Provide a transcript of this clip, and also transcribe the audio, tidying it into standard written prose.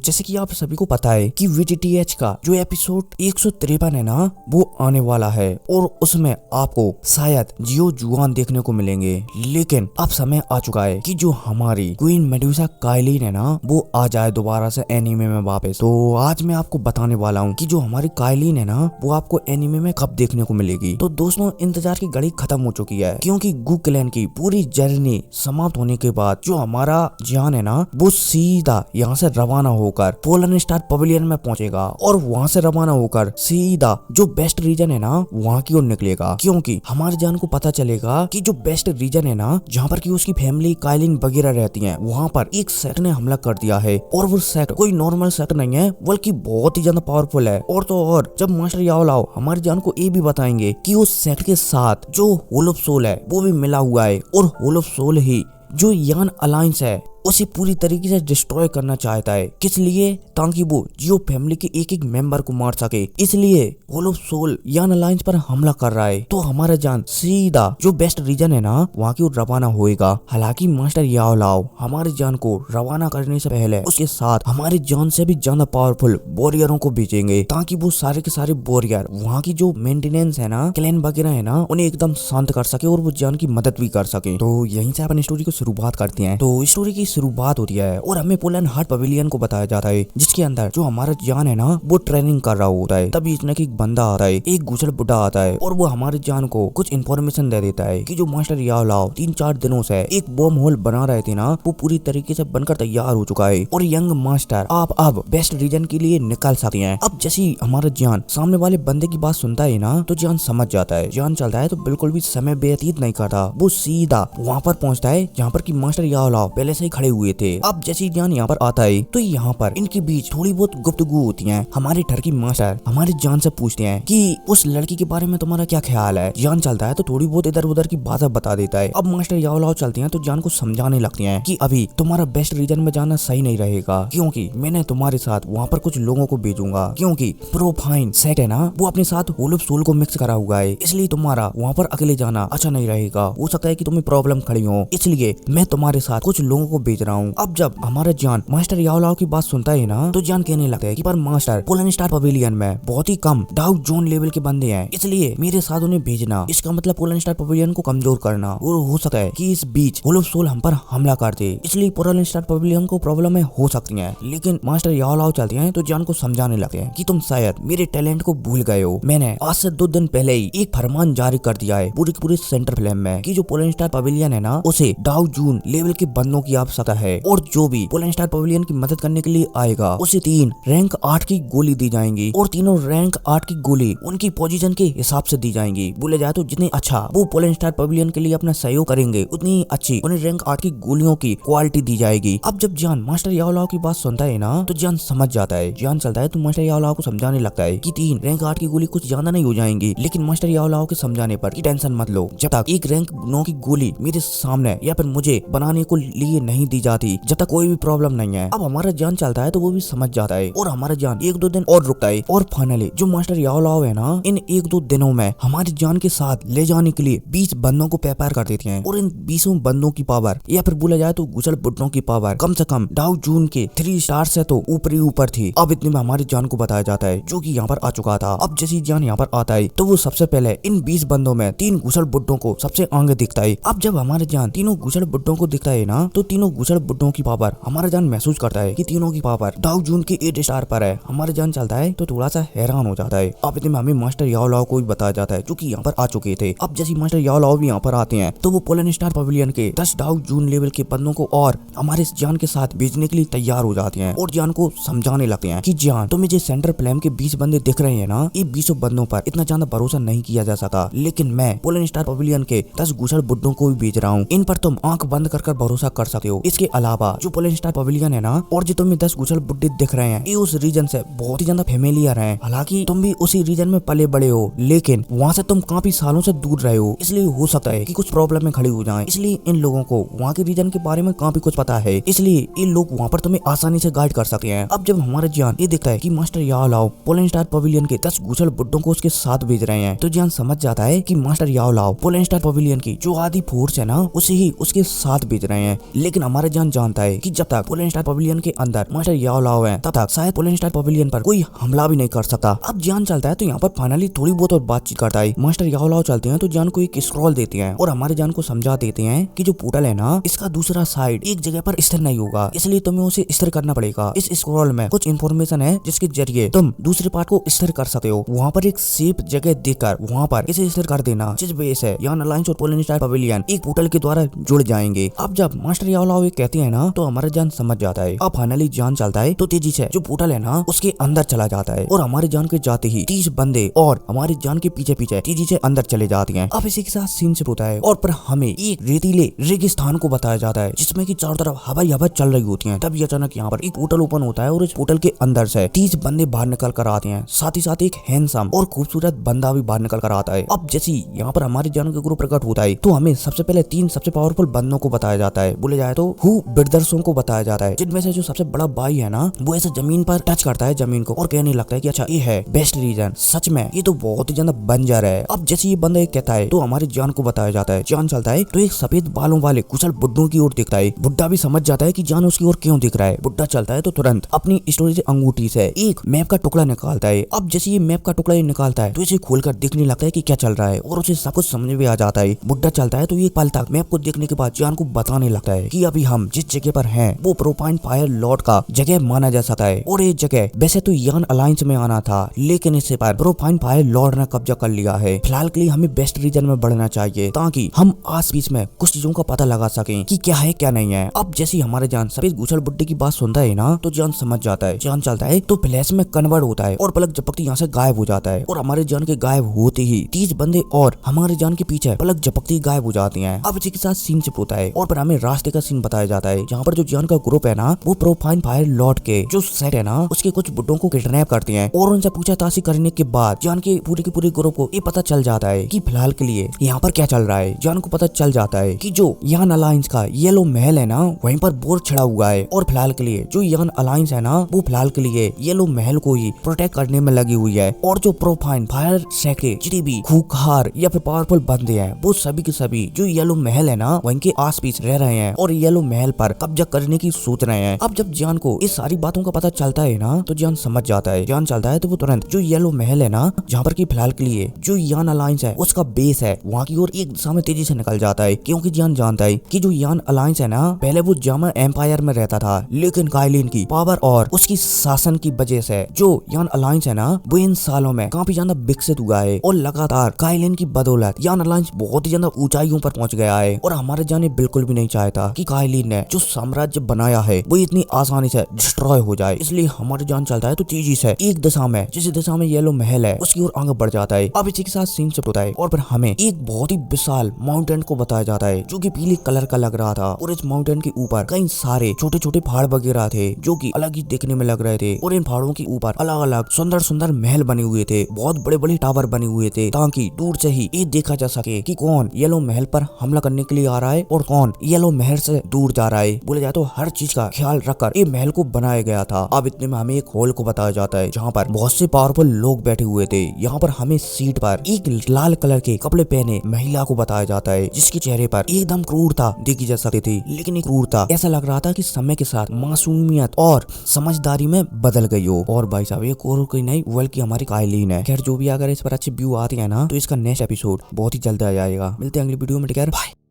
जैसे कि आप सभी को पता है कि VTTH का जो एपिसोड 153 है ना वो आने वाला है और उसमें आपको शायद जियो जुआन देखने को मिलेंगे। लेकिन अब समय आ चुका है कि जो हमारी क्वीन मेडुसा काइलिन है ना वो आ जाए दोबारा से एनीमे में वापस। तो आज मैं आपको बताने वाला हूँ कि जो हमारी काइलिन है ना वो आपको एनीमे में कब देखने को मिलेगी। तो दोस्तों इंतजार की घड़ी खत्म हो चुकी है क्योंकि गू क्लैन की पूरी जर्नी समाप्त होने के बाद जो हमारा जियान है ना वो सीधा यहाँ से रवाना होकर पोलन स्टार पवेलियन में पहुंचेगा और वहाँ से रवाना होकर सीधा जो बेस्ट रीजन है ना वहाँ की ओर निकलेगा, क्योंकि हमारे जान को पता चलेगा कि जो बेस्ट रीजन है ना जहाँ पर की उसकी फैमिली काइलिन वगैरह रहती है वहाँ पर एक सेक्ट ने हमला कर दिया है और वो सेक्ट कोई नॉर्मल सेक्ट नहीं है बल्कि बहुत ही ज्यादा पावरफुल है। और तो और जब मास्टर याओ लाओ हमारे जान को ये भी बताएंगे कि उस सेक्ट के साथ जो होल ऑफ सोल है वो भी मिला हुआ है और होल ऑफ सोल ही जो यान अलायंस है उसे पूरी तरीके से डिस्ट्रॉय करना चाहता है। किस लिए? ताकि वो जियो फैमिली के एक एक मेंबर को मार सके, इसलिए होल ऑफ सोल यान अलायंस पर हमला कर रहा है। तो हमारा जान सीधा जो बेस्ट रीजन है ना वहाँ की ओर रवाना होएगा। हालांकि मास्टर याओ लाओ हमारे जान को रवाना करने से पहले उसके साथ हमारे जान से भी ज्यादा पावरफुल वॉरियरों को भेजेंगे ताकि वो सारे के सारे वॉरियर वहाँ की जो मेंटेनेंस है ना क्लैन वगैरह है ना उन्हें एकदम शांत कर सके और वो जान की मदद भी कर सके। तो यहीं से अपन स्टोरी को शुरुआत करते हैं। तो स्टोरी की शुरुआत होती है और हमें पोलन हार्ट पवेलियन को बताया जाता है जिसके अंदर जो हमारा जान है ना वो ट्रेनिंग कर रहा होता है। तभी इतना की एक बंदा आता है, एक गुचल बुढ़ा आता है और वो हमारे जान को कुछ इन्फॉर्मेशन दे देता है कि जो मास्टर याओ लाओ 3-4 दिनों से एक बॉम्ब होल बना रहे थे ना वो पूरी तरीके से बनकर तैयार हो चुका है और यंग मास्टर आप अब बेस्ट रीजन के लिए निकल सकते हैं। अब जैसे हमारा जान सामने वाले बंदे की बात सुनता है ना तो जान समझ जाता है। जान चलता है तो बिल्कुल भी समय व्यतीत नहीं करता, वो सीधा वहाँ पर पहुँचता है जहाँ पर की मास्टर याओ लाओ पहले से ही खड़े हुए थे। अब जैसे जान यहाँ पर आता है तो यहाँ पर इनके बीच थोड़ी बहुत गुफ्तगू होती है। हमारे टर्की मास्टर हमारे जान से पूछते हैं कि उस लड़की के बारे में तुम्हारा क्या ख्याल है। जान चलता है तो थोड़ी बहुत इधर उधर की बातें बता देता है। अब मास्टर याओ लाओ चलते हैं तो जान को समझाने लगते हैं कि अभी तुम्हारा बेस्ट रीजन में जाना सही नहीं रहेगा क्योंकि मैंने तुम्हारे साथ वहाँ पर कुछ लोगों को भेजूंगा क्योंकि प्रोफाइन सेट है ना वो अपने साथ होल ऑफ सोल को मिक्स करा हुआ है, इसलिए तुम्हारा वहाँ पर अकेले जाना अच्छा नहीं रहेगा। हो सकता है कि तुम्हें प्रॉब्लम खड़ी हो, इसलिए मैं तुम्हारे साथ कुछ लोगों को भेज रहा हूँ। अब जब हमारा जान मास्टर याओ लाओ की बात सुनता है ना तो जान कहने लगता है कि पर मास्टर पोलन स्टार पवेलियन में बहुत ही कम डाउ जोन लेवल के बंदे हैं, इसलिए मेरे साथ उन्हें भेजना इसका मतलब पोलन स्टार पवेलियन को कमजोर करना और हो सकता है कि इस बीच होल ऑफ सोल हम पर हमला कर दे, इसलिए पोलन स्टार पवेलियन को प्रॉब्लम हो सकती है। लेकिन मास्टर याओ लाओ चलते हैं तो जान को समझाने लगते हैं कि तुम शायद मेरे टैलेंट को भूल गए हो। मैंने आज से 2 दिन पहले ही एक फरमान जारी कर दिया है पूरे सेंटर फ्लेम में कि जो पोलन स्टार पवेलियन है ना उसे डाउ जून लेवल के बंदों की आवश्यकता है और जो भी पोलन स्टार पवेलियन की मदद करने के लिए आएगा उसे 3 रैंक 8 की गोली दी जाएंगी और तीनों रैंक 8 की गोली उनकी पोजीशन के हिसाब से दी जाएंगी। बोले जाए तो जितनी अच्छा वो पोलन स्टार पवेलियन के लिए अपना सहयोग करेंगे उतनी अच्छी उन्हें रैंक 8 की गोलियों की क्वालिटी दी जाएगी। अब जब जान मास्टर याओ लाओ की बात सुनता है ना तो जान समझ जाता है। जान चलता है तो मास्टर याओ लाओ को समझाने लगता है कि 3 रैंक 8 की गोली कुछ ज्यादा नहीं हो जाएंगी, लेकिन मास्टर याओ लाओ के समझाने पर कि टेंशन मत लो, जब तक 1 रैंक 9 की गोली मेरे सामने या फिर मुझे बनाने को लिए नहीं दी जाती जब तक कोई भी प्रॉब्लम नहीं है। अब हमारा जान चलता है तो वो भी समझ जाता है और हमारा जान 1-2 दिन और रुकता है और फाइनली जो मास्टर याओ लाओ है ना इन 1-2 दिनों में हमारी जान के साथ ले जाने के लिए 20 बंदों को प्रिपेयर कर देते हैं और इन 20 बंदों की पावर या फिर बोला जाए तो गुचल बुड्ढों की पावर कम से कम डाउ जून के 3 स्टार से तो ऊपर ही ऊपर थी। अब इतने में हमारी जान को बताया जाता है जो कि यहाँ पर आ चुका था। अब जैसे जान यहाँ पर आता है तो वो सबसे पहले इन 20 बंदों में 3 गुचल बुड्ढों को सबसे आगे दिखता है। अब जब हमारे जान तीनों गुचल बुड्ढों को दिखता है ना तो तीनों गुचल बुड्ढों की पावर हमारा जान महसूस करता है कि तीनों की पावर डाउ जून के 8 स्टार पर है। हमारे जान चलता है तो थोड़ा सा हैरान हो जाता है। अब इतने में हमें मास्टर याओ लाओ को भी बताया जाता है जो कि यहाँ पर आ चुके थे। अब जैसे मास्टर याओ लाओ भी यहाँ पर आते हैं तो वो पोलन स्टार पवेलियन के 10 डाउ जून लेवल के बंदों को और हमारे जान के साथ भेजने के लिए तैयार हो जाते हैं और जान को समझाने लगते हैं कि जान तुम्हें जो सेंटर फ्लेम के 20 बंदे दिख रहे हैं ना ये 20 बंदों पर इतना ज्यादा भरोसा नहीं किया जा सकता, लेकिन मैं पोलन स्टार पवेलियन के 10 गुचल बुड्ढों को भी भेज रहा हूँ, इन पर तुम आंख बंद कर भरोसा कर सकते हो। इसके अलावा जो पोलन स्टार पवेलियन है ना और जो तुम्हें 10 गुचल बुड्ढे दिख रहे हैं ये उस रीजन से बहुत ही ज्यादा फेमिलियर है। हालांकि तुम भी उसी रीजन में पले बड़े हो लेकिन वहाँ से तुम काफी सालों से दूर रहे हो, इसलिए हो सकता है कि कुछ प्रॉब्लम में खड़ी हो जाए, इसलिए इन लोगों को वहाँ के रीजन के बारे में काफी कुछ पता है, इसलिए इन लोग वहाँ पर तुम्हें आसानी से गाइड कर सकते हैं। अब जब हमारा जान ये देखता है कि मास्टर याओ लाओ पोलन स्टार पवेलियन के 10 गुचल बुड्ढों को उसके साथ भेज रहे हैं तो जान समझ जाता है कि मास्टर याओ लाओ पोलन स्टार पवेलियन की जो आधी फोर्स है ना उसे ही उसके साथ भेज रहे हैं। लेकिन हमारे जान जानता है कि जब तक पोलन स्टार पवेलियन के अंदर मास्टर याओ लाओ है तब तक शायद पोलन स्टार पवेलियन पर कोई हमला भी नहीं कर सकता। अब जान चलता है तो यहाँ पर फाइनली थोड़ी बहुत और बातचीत करता है। मास्टर याओ लाओ चलते हैं तो जान को एक स्क्रॉल देते हैं और हमारे जान को समझा देते हैं कि जो पोर्टल है ना इसका दूसरा साइड एक जगह पर स्थिर नहीं होगा, इसलिए तुम्हें उसे स्थिर करना पड़ेगा। इस स्क्रॉल में कुछ इन्फॉर्मेशन है जिसके जरिए तुम दूसरे पार्ट को स्थिर कर सकते हो। वहाँ पर एक सेफ जगह देखकर वहाँ पर इसे स्थिर कर देना, जिस वजह से यान अलायंस और पोलन स्टार पवेलियन एक पोर्टल के द्वारा जुड़ जाएंगे। अब जब मास्टर याओ लाओ कहते हैं ना तो हमारा जान समझ जाता है। अब फाइनली जान चलता है तो तेजी से जो पोर्टल है ना उसके अंदर चला जाता है और हमारे जान के जाते ही 30 बंदे और हमारे जान के पीछे पीछे तेजी से अंदर चले जाते हैं। अब इसी के साथ सीन शिफ्ट होता है और पर हमें एक रेतीले रेगिस्तान को बताया जाता है जिसमें की चारों तरफ हवाई हवा चल रही होती है। तभी अचानक यहाँ पर एक पोर्टल ओपन होता है और इस पोर्टल के अंदर से 30 बंदे बाहर निकल कर आते हैं। साथ ही साथ एक हैंडसम और खूबसूरत बंदा भी बाहर निकल कर आता है। अब जैसे यहाँ पर हमारे जान का ग्रुप प्रकट होता है तो हमें सबसे पहले 3 सबसे पावरफुल बंदों को बताया जाता है। बोले जाए तो हु बिरदर्सों को बताया जाता है, जिनमें से जो सबसे बड़ा भाई है ना वो ऐसे जमीन पर टच करता है जमीन को और कहने लगता है कि अच्छा ये है बेस्ट रीजन। सच में ये तो बहुत ही ज्यादा बंजर है। अब जैसे ये बंदा कहता है तो हमारे जान को बताया जाता है। जान चलता है तो एक सफेद बालों वाले कुशल बुड्ढों की ओर देखता है। बुड्ढा भी समझ जाता है कि जान उसकी ओर क्यों दिख रहा है। बुड्ढा चलता है तो तुरंत अपनी स्टोरेज अंगूठी से एक मैप का टुकड़ा निकालता है। अब जैसे ये मैप का टुकड़ा निकालता है तो इसे खोलकर देखने लगता है कि क्या चल रहा है और उसे सब कुछ समझ में आ जाता है। बुड्ढा चलता है तो एक पल तक मैप को देखने के बाद जान को बताने लगता है कि अभी हम जिस जगह पर हैं वो प्रोपाइन फायर लॉर्ड का जगह माना जा सकता है और ये जगह वैसे तो यान अलायंस में आना था लेकिन इससे पर प्रोपाइन फायर लॉर्ड ने कब्जा कर लिया है। फिलहाल के लिए हमें बेस्ट रीजन में बढ़ना चाहिए ताकि हम आस बीच में कुछ चीजों का पता लगा सकें कि क्या है क्या नहीं है। अब जैसे हमारे जान सफेद गुछल बुड्ढे की बात सुनता है ना तो जान समझ जाता है। जान चलता है तो फ्लैश में कन्वर्ट होता है और पलक झपकते यहाँ से गायब हो जाता है और हमारे जान के गायब होते ही 30 बंदे और हमारे जान के पीछे पलक झपकते ही गायब हो जाते हैं। अब इसी के साथ सीन शिफ्ट होता है और पर हमें रास्ते का सीन बताया जाता है जहाँ पर जो जान का ग्रुप है ना वो प्रोफाइन फायर लॉर्ड के जो सेट है ना उसके कुछ बुड्ढों को किडनैप करते हैं और उनसे पूछताछ करने के बाद जान के पूरे ग्रुप को ये पता चल जाता है कि फिलहाल के लिए यहाँ पर क्या चल रहा है। जान को पता चल जाता है कि जो यान अलायंस का येलो महल है ना वहीं पर बोर छिड़ा हुआ है और फिलहाल के लिए जो यान अलायंस है ना वो फिलहाल के लिए येलो महल को ही प्रोटेक्ट करने में लगी हुई है और जो प्रोफाइन फायर सेट के जितने भी खूंखार या फिर पावरफुल बंदे हैं वो सभी के सभी जो येलो महल है ना वहीं के आस पास रह रहे हैं और येलो महल पर कब्जा करने की सोच रहे हैं। अब जब जान को इस सारी बातों का पता चलता है ना तो जान समझ जाता है। जान चलता है तो वो तुरंत जो येलो महल है ना जहाँ पर की फिलहाल के लिए जो यान अलायंस है उसका बेस है वहाँ की ओर एक दिशा में तेजी से निकल जाता है क्योंकि जान जानता है कि जो यान अलायंस है ना पहले वो जामा एम्पायर में रहता था लेकिन काइलिन की पावर और उसकी शासन की वजह से जो यान अलायंस है ना वो इन सालों में काफी ज्यादा विकसित हुआ है और लगातार काइलिन की बदौलत यान अलायंस बहुत ही ज्यादा ऊंचाइयों पर पहुंच गया है और हमारे जाने बिल्कुल भी नहीं चाहता कि काइलिन ने जो साम्राज्य बनाया है वो इतनी आसानी से डिस्ट्रॉय हो जाए। इसलिए हमारे जान चलता है तो तेजी से एक दिशा में जिस दिशा में येलो महल है उसकी ओर आगे बढ़ जाता है। अब इसी के साथ सीन शिफ्ट होता है और फिर हमें एक बहुत ही विशाल माउंटेन को बताया जाता है जो कि पीले कलर का लग रहा था और इस माउंटेन के ऊपर कई सारे छोटे छोटे पहाड़ वगैरह थे जो कि अलग ही देखने में लग रहे थे और इन पहाड़ों के ऊपर अलग अलग सुंदर सुंदर महल बने हुए थे, बहुत बड़े बड़े टावर बने हुए थे ताकि दूर से ही ये देखा जा सके कि कौन येलो महल पर हमला करने के लिए आ रहा है और कौन येलो महल से दूर जा रहा है। बोले जाए तो हर चीज का ख्याल रखकर ये महल को बनाया गया था। अब इतने में हमें एक हॉल को बताया जाता है जहाँ पर बहुत से पावरफुल लोग बैठे हुए थे। यहाँ पर हमें सीट पर एक लाल कलर के कपड़े पहने महिला को बताया जाता है जिसके चेहरे पर एकदम क्रूरता देखी जा सकती थी, लेकिन ये क्रूरता ऐसा लग रहा था कि समय के साथ मासूमियत और समझदारी में बदल गई हो। और भाई साहब ये और कोई नहीं बल्कि हमारी काइलिन है। खैर जो भी अगर इस पर अच्छे व्यू आते हैं ना तो इसका नेक्स्ट एपिसोड बहुत ही जल्द आ जाएगा। मिलते हैं अगली वीडियो में, टेक केयर, बाय।